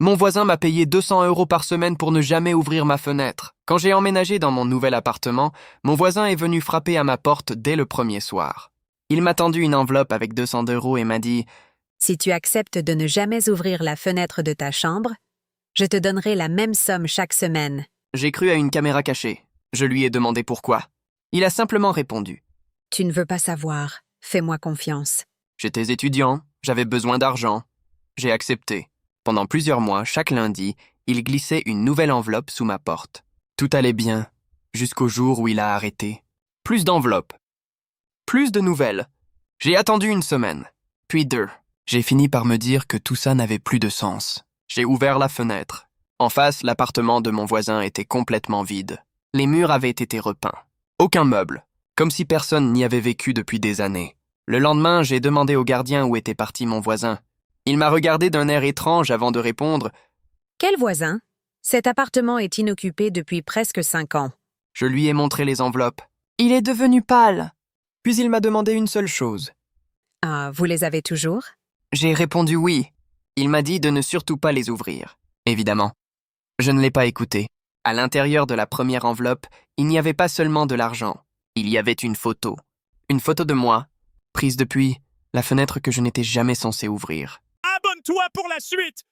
Mon voisin m'a payé 200 € par semaine pour ne jamais ouvrir ma fenêtre. Quand j'ai emménagé dans mon nouvel appartement, mon voisin est venu frapper à ma porte dès le premier soir. Il m'a tendu une enveloppe avec 200 € et m'a dit Si tu acceptes de ne jamais ouvrir la fenêtre de ta chambre, je te donnerai la même somme chaque semaine. J'ai cru à une caméra cachée. Je lui ai demandé pourquoi. Il a simplement répondu. Tu ne veux pas savoir. Fais-moi confiance. J'étais étudiant, j'avais besoin d'argent. J'ai accepté. Pendant plusieurs mois, chaque lundi, il glissait une nouvelle enveloppe sous ma porte. Tout allait bien, jusqu'au jour où il a arrêté. Plus d'enveloppes. Plus de nouvelles. J'ai attendu une semaine, puis 2. J'ai fini par me dire que tout ça n'avait plus de sens. J'ai ouvert la fenêtre. En face, l'appartement de mon voisin était complètement vide. Les murs avaient été repeints. Aucun meuble, comme si personne n'y avait vécu depuis des années. Le lendemain, j'ai demandé au gardien où était parti mon voisin. Il m'a regardé d'un air étrange avant de répondre. Quel voisin? Cet appartement est inoccupé depuis presque 5 ans. Je lui ai montré les enveloppes. Il est devenu pâle. Puis il m'a demandé une seule chose. Ah, vous les avez toujours? J'ai répondu oui. Il m'a dit de ne surtout pas les ouvrir. Évidemment. Je ne l'ai pas écouté. À l'intérieur de la première enveloppe, il n'y avait pas seulement de l'argent. Il y avait une photo. Une photo de moi, prise depuis la fenêtre que je n'étais jamais censé ouvrir. Abonne-toi pour la suite!